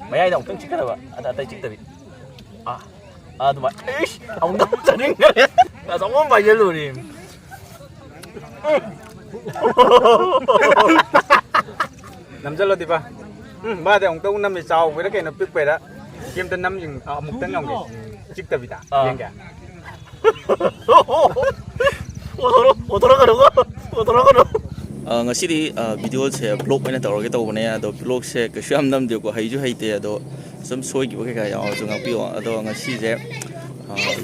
ꯃꯌꯥꯏꯗ ꯑꯃꯨꯛꯇꯪ ꯆꯤꯛꯀꯗꯕ ꯑꯇꯩ ꯆꯤꯛꯇꯕꯤ ꯑꯗꯨꯃꯥꯏꯅ ꯏꯁ ꯑꯃꯨꯛꯇꯪ ꯆꯠꯅꯤꯡꯈ꯭ꯔꯦ ꯑꯆꯧꯕ ꯑꯃ ꯄꯥꯏꯁꯤꯜꯂꯨꯔꯤ ꯅꯝꯖꯜꯂꯣ ꯗꯤꯄꯥ ꯃꯥꯗꯤ ꯑꯃꯨꯛꯇꯪ ꯅꯝꯃꯤ ꯆꯥꯎꯕꯩꯔ ꯀꯩꯅꯣ ꯄꯤꯛꯄꯩꯔ ꯀꯦꯝꯇ ꯅꯝ ꯑꯃꯨꯛꯇꯪ ꯅꯝꯒꯦ ꯆꯤꯛꯇꯕꯤꯗ ꯌꯦꯡꯒꯦ ꯉꯁꯤꯗꯤ ꯚꯤꯗꯤꯑꯣꯁꯦ ꯕ꯭ꯂꯣꯛ ꯑꯣꯏꯅ ꯇꯧꯔꯒꯦ ꯇꯧꯕꯅꯦ ꯑꯗꯣ ꯕ꯭ꯂꯣꯛꯁꯦ ꯀꯩꯁꯨ ꯌꯥꯝ ꯅꯝꯗꯦꯀꯣ ꯍꯩꯁꯨ ꯍꯩꯇꯦ ꯑꯗꯣ ꯁꯨꯝ ꯁꯣꯏꯈꯤꯕ ꯀꯩꯀꯥ ꯌꯥꯎꯔꯁꯨ ꯉꯥꯛꯄꯤꯌꯣ ꯑꯗꯣ ꯉꯁꯤꯁꯦ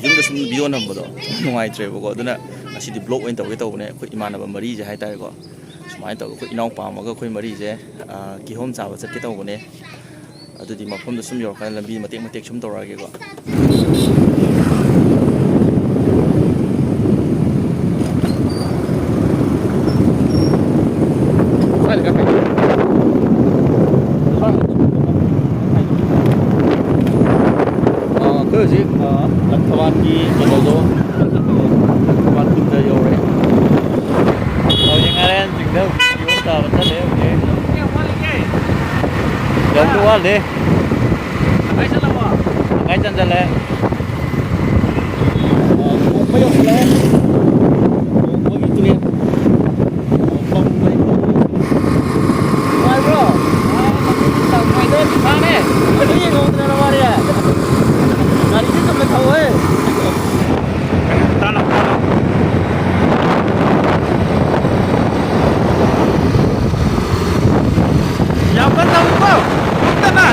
ꯌꯨꯝꯗ ꯁꯨꯝ ꯚꯤꯗꯤꯑꯣ ꯅꯝꯕꯗꯣ ꯅꯨꯡꯉꯥꯏꯇ꯭ꯔꯦꯕꯀꯣ ꯑꯗꯨꯅ ꯉꯁꯤꯗꯤ ꯕ꯭ꯂꯣꯛ ꯑꯣꯏꯅ ꯇꯧꯒꯦ ꯇꯧꯕꯅꯦ ꯑꯩꯈꯣꯏ ꯏꯃꯥꯟꯅꯕ ꯃꯔꯤꯁꯦ ꯍꯥꯏꯇꯥꯔꯦꯀꯣ ꯁꯨꯃꯥꯏꯅ ꯇꯧꯔꯒ ꯑꯩꯈꯣꯏ ꯏꯅꯥꯎꯄꯥ ꯑꯃꯒ ꯑꯩꯈꯣꯏ ꯃꯔꯤꯁꯦ ꯀꯤꯍꯣꯝ ꯆꯥꯕ ꯆꯠꯀꯦ ꯇꯧꯕꯅꯦ ꯑꯗꯨꯗꯤ ꯃꯐꯝꯗ ꯁꯨꯝ ꯌꯧꯔꯀꯥꯟꯗ ꯂꯝꯕꯤ ꯃꯇꯦꯛ ꯃꯇꯦꯛ ꯁꯨꯝ ꯇꯧꯔꯛꯑꯒꯦꯀꯣ ꯑꯩꯈꯣꯏ ꯍꯧꯖꯤꯛ ꯂꯪꯊꯕꯥꯜꯒꯤ ꯀꯩꯅꯣꯗꯣ ꯂꯪꯊꯕꯥꯜ ꯈꯨꯟꯗ ꯌꯧꯔꯦ ꯍꯧꯖꯤꯛ ꯉꯔꯦꯟ ꯆꯤꯡꯗ ꯀꯤꯍꯣꯝ ꯆꯥꯕ ꯆꯠꯂꯦ ꯍꯧꯖꯤꯛ ꯌꯧꯕ ꯋꯥꯠꯂꯤ ꯇꯪꯈꯥꯏ ꯆꯟꯁꯤꯜꯂꯦ ꯀꯣꯡꯕ ꯌꯧꯁꯤꯜꯂꯛꯑꯦ ꯀꯣꯡꯕꯒꯤ ꯇꯨꯔꯦꯟ ꯅꯨꯡꯉꯥꯏꯕ꯭ꯔꯣ ꯅꯨꯡꯉꯥꯏꯗꯣ ꯊꯥꯅꯦ ꯑꯗꯨ ꯌꯦꯡꯍꯧꯗꯅ ꯋꯥꯔꯤ ꯒꯥꯔꯤꯁꯦ ꯆꯨꯝꯅ ꯊꯧꯋꯦ ꯌꯥꯝ ꯀꯟꯅ ꯊꯧꯀꯣ ꯇꯞꯅ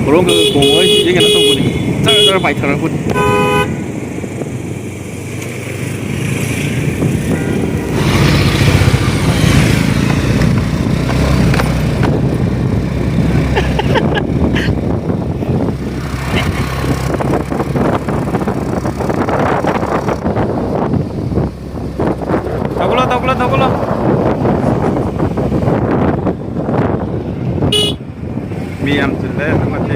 그런가 공원 얘기는 또 보니 짤짤 많이 타라고 더글러 미암 줄래 한마디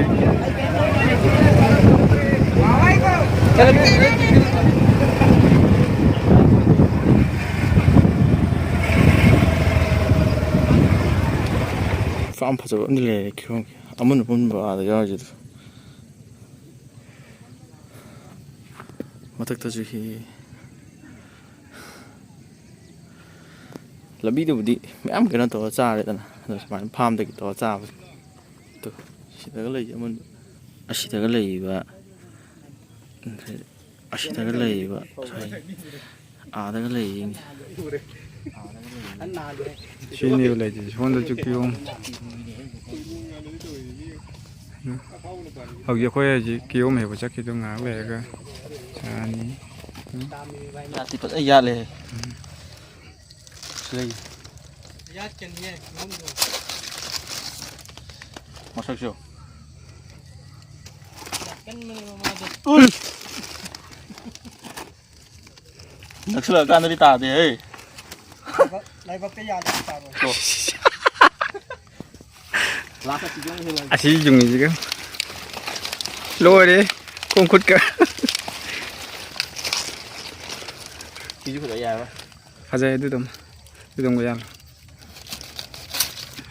ꯐꯥꯝ ꯐꯖꯕ ꯑꯃꯗꯤ ꯂꯩꯔꯦ ꯀꯤꯍꯣꯝꯒꯤ ꯑꯃꯅ ꯄꯨꯟꯕ ꯑꯥꯗ ꯌꯥꯎꯔꯤꯁꯤꯗ ꯃꯊꯛꯇꯁꯨ ꯍꯤ ꯂꯝꯕꯤꯗꯨꯕꯨꯗꯤ ꯃꯌꯥꯝ ꯀꯩꯅꯣ ꯇꯧꯔ ꯆꯥꯔꯦꯗꯅ ꯑꯗꯣ ꯁꯨꯃꯥꯏꯅ ꯐꯥꯝꯗꯒꯤ ꯇꯧꯔ ꯆꯥꯕꯁꯦ ꯑꯗꯣ ꯁꯤꯗꯒ ꯂꯩ ꯑꯃꯅ ꯑꯁꯤꯗꯒ ꯂꯩꯔꯤꯕ ꯑꯁꯤꯗꯒ ꯂꯩꯔꯤꯕ ꯑꯥꯗꯒ ꯂꯩꯔꯤꯅꯤ ꯁꯤꯅꯦꯕ ꯂꯩꯇꯦ ꯁꯣꯝꯗꯁꯨ ꯀꯤꯍꯣꯝ ꯍꯧꯖꯤꯛ ꯑꯩꯈꯣꯏ ꯍꯧꯖꯤꯛ ꯀꯤꯍꯣꯝ ꯍꯦꯛꯄ ꯆꯠꯈꯤꯗꯣ ꯉꯥꯏꯍꯥꯛ ꯂꯩꯔꯒ ꯆꯥꯅꯤ ꯌꯥꯠꯇꯤ ꯐꯖꯅ ꯌꯥꯠꯂꯦ ꯂꯩ ꯃꯁꯛꯁꯨ ꯅꯛꯁꯜꯂꯛꯑꯀꯥꯟꯗꯗꯤ ꯇꯥꯗꯦ ꯍꯦ ꯂꯥꯏꯕꯛꯇ ꯌꯥꯗꯦ ꯇꯥꯕ ꯑꯁꯤ ꯌꯨꯡꯉꯤꯁꯤꯒ ꯂꯣꯏꯔꯦ ꯈꯣꯡ ꯈꯨꯠꯀ ꯁꯤꯁꯨ ꯐꯖ ꯌꯥꯏꯕ ꯐꯖꯩ ꯑꯗꯨꯗꯨꯝꯒ ꯌꯥꯜꯂꯣ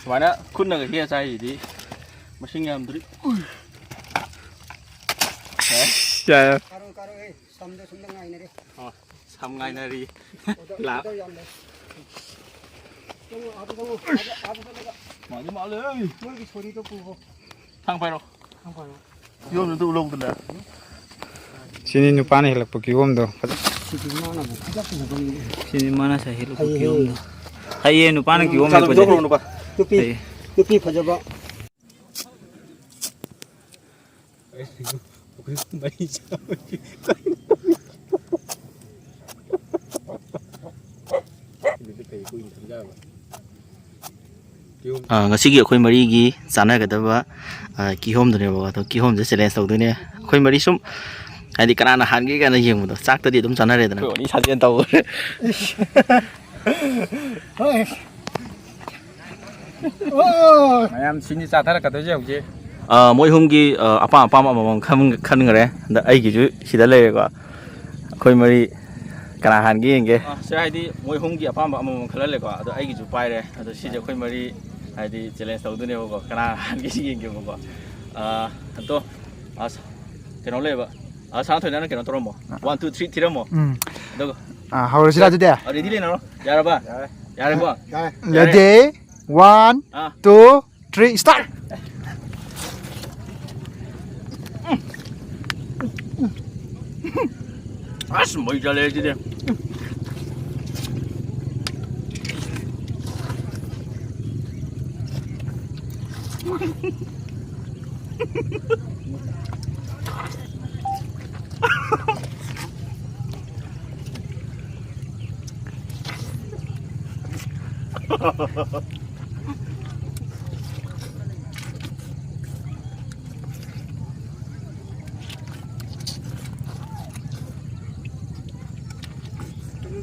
ꯁꯨꯃꯥꯏꯅ ꯈꯨꯠꯅꯒ ꯍꯦꯛꯑ ꯆꯥꯏꯁꯤꯗꯤ ꯃꯁꯤꯡ ꯌꯥꯝꯗ꯭ꯔꯤ ꯌꯥꯏ ꯁꯝ ꯉꯥꯏꯅꯔꯤ ꯃꯥꯜꯂꯤ ꯃꯥꯜꯂꯤ ꯃꯣꯏꯒꯤ ꯁꯣꯔꯤꯗꯣ ꯄꯨꯈꯣ ꯊꯥꯡ ꯄꯥꯏꯔꯣ ꯀꯤꯍꯣꯝꯗꯨ ꯂꯧꯗꯅ ꯁꯤꯅꯤ ꯅꯨꯄꯥꯅ ꯍꯦꯜꯂꯛꯄ ꯀꯤꯍꯣꯝꯗꯣ ꯁꯤꯅꯤ ꯃꯥꯅ ꯁꯥꯏ ꯍꯦꯜꯂꯛꯄ ꯀꯤꯍꯣꯝꯗꯣ ꯍꯩꯌꯦ ꯅꯨꯄꯥꯅ ꯀꯤꯍꯣꯝ ꯍꯦꯛꯄꯁꯦ ꯅꯨꯄꯤ ꯐꯖꯕ ꯉꯁꯤꯒꯤ ꯑꯩꯈꯣꯏ ꯃꯔꯤꯒꯤ ꯆꯥꯟꯅꯒꯗꯕ ꯀꯤꯍꯣꯝꯗꯨꯅꯦꯕꯀꯣ ꯑꯗꯣ ꯀꯤꯍꯣꯝꯁꯦ ꯆꯦꯂꯦꯟꯖ ꯇꯧꯗꯣꯏꯅꯦ ꯑꯩꯈꯣꯏ ꯃꯔꯤ ꯁꯨꯝ ꯍꯥꯏꯗꯤ ꯀꯅꯥꯅ ꯍꯥꯟꯒꯦ ꯀꯥꯏꯅ ꯌꯦꯡꯕꯗꯣ ꯆꯥꯛꯇꯗꯤ ꯑꯗꯨꯝ ꯆꯥꯟꯅꯔꯦꯗꯅ ꯑꯩꯈꯣꯏ ꯁꯥꯖꯦꯜ ꯇꯧꯔꯦ mayam sini sathara ka toje huje ꯃꯣꯏ ꯑꯍꯨꯝꯒꯤ ꯑꯄꯥꯝ ꯑꯄꯥꯝꯕ ꯑꯃꯃꯝ ꯈꯟꯈ꯭ꯔꯦ ꯑꯗ ꯑꯩꯒꯤꯁꯨ ꯁꯤꯗ ꯂꯩꯔꯦꯀꯣ ꯑꯩꯈꯣꯏ ꯃꯔꯤ ꯀꯅꯥ ꯍꯥꯟꯒꯦ ꯌꯦꯡꯒꯦ ꯁꯤ ꯍꯥꯏꯗꯤ ꯃꯣꯏ ꯑꯍꯨꯝꯒꯤ ꯑꯄꯥꯝꯕ ꯑꯃꯃꯝ ꯈꯜꯍꯜꯂꯦꯀꯣ ꯑꯗꯣ ꯑꯩꯒꯤꯁꯨ ꯄꯥꯏꯔꯦ ꯑꯗꯣ ꯁꯤꯁꯦ ꯑꯩꯈꯣꯏ ꯃꯔꯤ ꯍꯥꯏꯗꯤ ꯆꯦꯂꯦꯟꯖ ꯇꯧꯗꯣꯏꯅꯦꯕꯀꯣ ꯀꯅꯥ ꯍꯥꯟꯒꯦ ꯌꯦꯡꯒꯦꯕꯀꯣ ꯑꯗꯣ ꯀꯩꯅꯣ ꯂꯩꯌꯦꯕ ꯁꯅꯥꯊꯣꯏꯅ ꯀꯩꯅꯣ ꯇꯧꯔꯝꯃꯣ 1 2 3 ꯊꯤꯔꯝꯃꯣ ꯑꯗꯨꯒ ꯍꯧꯔꯁꯤꯔ ꯑꯗꯨꯗꯤ ꯔꯦꯗꯤ ꯂꯩꯅꯔꯣ ꯌꯥꯔꯕ ꯌꯥꯔꯦꯀꯣ ꯔꯦꯗꯤ 1 2 3 스타트 아스 뭐 잘해야지 돼.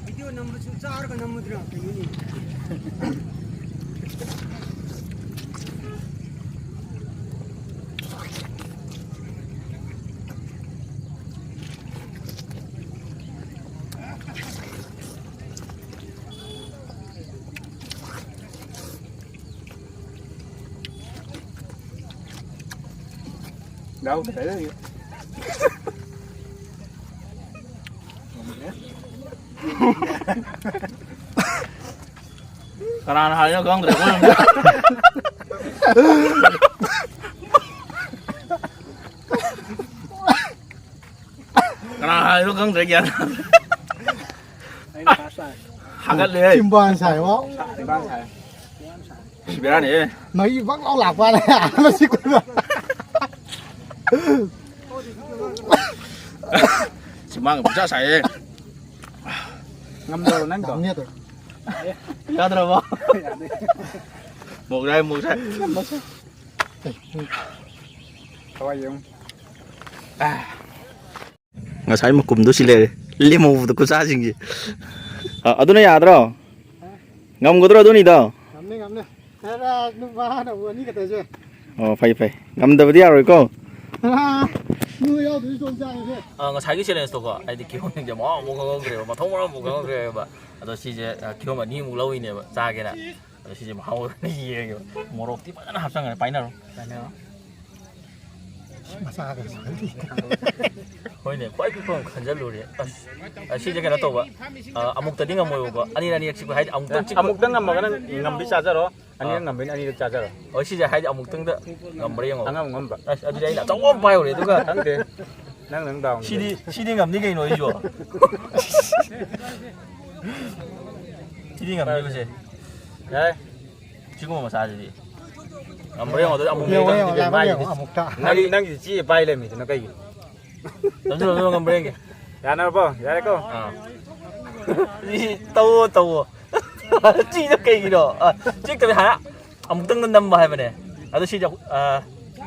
비디오 넘버 좀 짜르가 넘어들어. 이니. đâu để đó Karena halnya gong dari gong. Karena hal itu gong dari gian. Hagatเลย 팀반ใส่วะ ban xài Biar nih. ไม่วักเอาหลักมาเลยมาสิคุณ Cuma nggak bisa saya. ngâm đồ nắng còn เนี่ยตัว Ya terapa? Một đây. thôi vậy Ngasay mo kumdo sila. Limo do ko sa jingi. Aduna ya adra. Ngam godra aduni da. 감네 에라 누가 나 원이 같아 저 Phai. Ngam da badi aro ko. 누가 둘이 좀 짜는데 nga 자기 챌린지가 아이디 기본 이제 뭐 그래요. 뭐 통으로 뭐 그래요. 아도 시제 기본만 니 물러이네 봐. 자게나. 시제 뭐 하고 이 얘기. 뭐로 띠바나 합상을 바이나로. 마사가 hoine kwai pipom khanjal lori si jaga na to ba amuk tadi ngam moyo ba ani ani chik hai amuk tang chik amuk tang ngâm mà cái ngâm bị cha rồi anh ngâm bên anh được cha rồi si ja hai amuk tang da ngam bre ngam anh ngâm vậy adi dai na tong bai ore tu ka thắng đi năng lượng đầu si ngam ni kai noi jo si ngam ni ba se đấy 지금 뭐 사지 amuk amuk nhiều ni nhiều ka làm nhiều à một tạ năng gì chỉ bay lên mình nó cái gì 남들 ngam bre nge ya nó bao ya đấy cô 이 tàu chi nó kỳ đó chiếc cái hả ông tưng năm bài mà nè tôi xin chào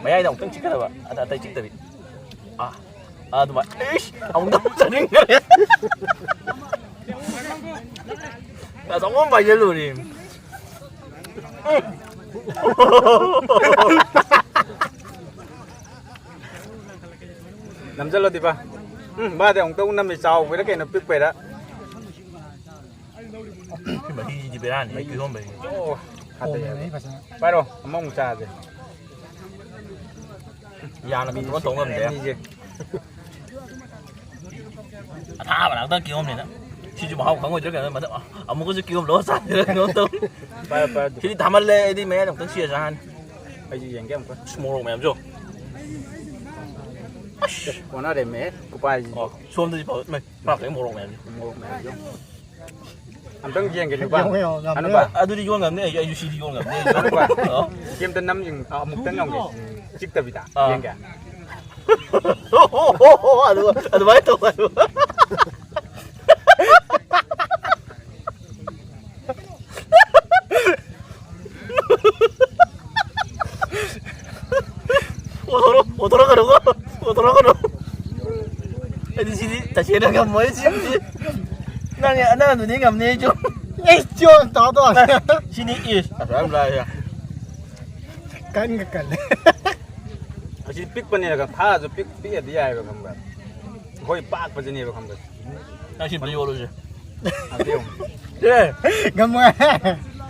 mấy ai đồng tưng chiếc cái đó à tay chiếc tay tụi mày ông tưng chân đi là sống không phải vậy luôn đi nằm chân luôn đi ba ba thì ông tao năm thì sau với cái nó biết về đó mà đi về ăn mấy cái hôm mình ba rồi mong trà gì nhà là mình có tốn ngầm đấy tha mà đang tới kiểu hôm này đó khi chúng học không ngồi trước cái mà ông có cái kiểu hôm đó sao nó tốn ba khi đi thăm anh lê đi mấy đồng tấn chia ra anh cái gì vậy cái ông small mà em chưa còn nó để mẹ của ba gì xuân thì bảo mày bảo cái mồ mày anh tấn giang cái ba nhiều nhiều làm anh nhiều ba tôi đi vô ngầm này anh đi vô ngầm này kiếm tên năm nhưng một tấn ông gì chiếc tờ bị đá giang cả anh mấy tuổi 오도록으로 어디 시디 다시 해라가 뭐지 나는 눈이 감네 좀 에이 좀 나도 아니야 시니 이 알람라야 กันกันเลย 아직 삑번이라가 파도 삑삐에 디아이가 감가. 거의 빡 버전이가 감가. 당신 뭐 요러지? 안 돼요. 예. กำมือ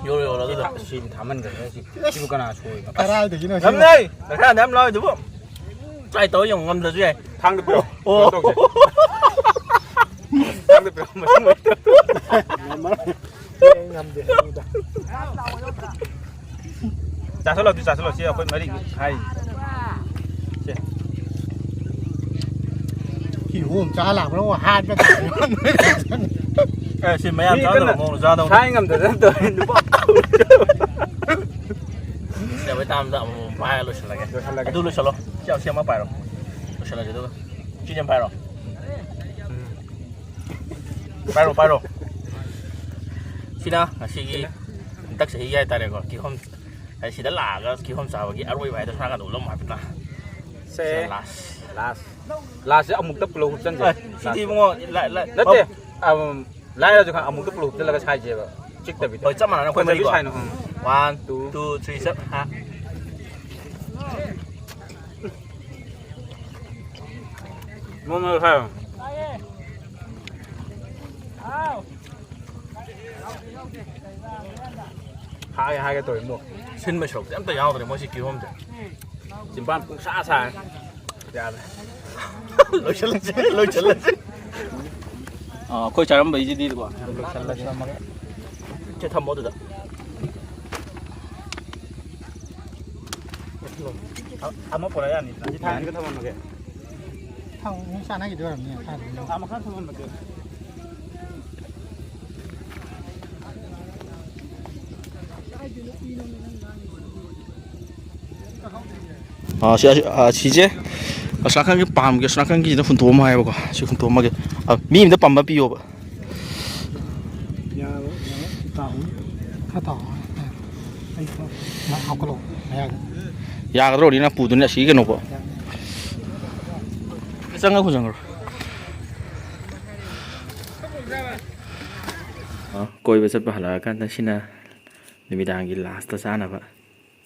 요러 이게 그다. 다 지금 담은 거야. 지금 거나 좋아요. กระไรแต่กินเอา 남네. 나 내가 남 라이 두고. 짜이 또 용, 감자 주에. 당도 뼈. 오. 당도 뼈 한번 심어. งำเดือด 자슬러 씨야 거의 말이 하이. หิวผมจ้าหลับแล้วว่าฮาดก็ตาย 에, 지금 매야 자도 먹는 자도. 사행감 되는데 누가 내가 왜 다음 다음 봐야 로 실라게. 둘로 실러. 자, 시험 봐요. 실라게 도. 지금 봐요. 봐요. 시나 시기 딱 시기에 따라서 기홈 시다 라가 기홈 사와기 아로이 봐야 돼. 하나가 놀러 맛있다. 세 라스. 라스 아무 떡불로 흡전제. 시디 뭐 라라. 나때 라이라도 간 아무 떡불로 흡전라가 차이지 봐. 찍다 비다. 어, 짬만 안 하고 거의 이거. 차이는. 1 2 3 4 하. 뭐뭐 사요. 하게 또 뭐. 신메 쇼. 짬도 야오들 뭐시 기홈 돼. 지금 밤 싸사. 야. 로실라지. 거의 잘한 번 이제 뒤로 봐. 제타 모드다. 아마 보라야 아니. 다 이거 타면 먹게. เท่าไม่ใช่นักกีฬาแบบนี้ท่าน 아마 칸 타면 먹게. 시제. 스나칸 게 밤게 스나칸 게 이제 훈도마 해보고 지금 훈도마게 미임도 밤바 비워봐. ยาวเต่าข้าต่อไอ้มาเอากระโหลกอะไรกัน 야가 들어오리나 부두냐 시게 놓고. 짱가 고장으로. 거기 베서 발라간 다시나 누미당기 라스트 사나봐.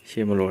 시물로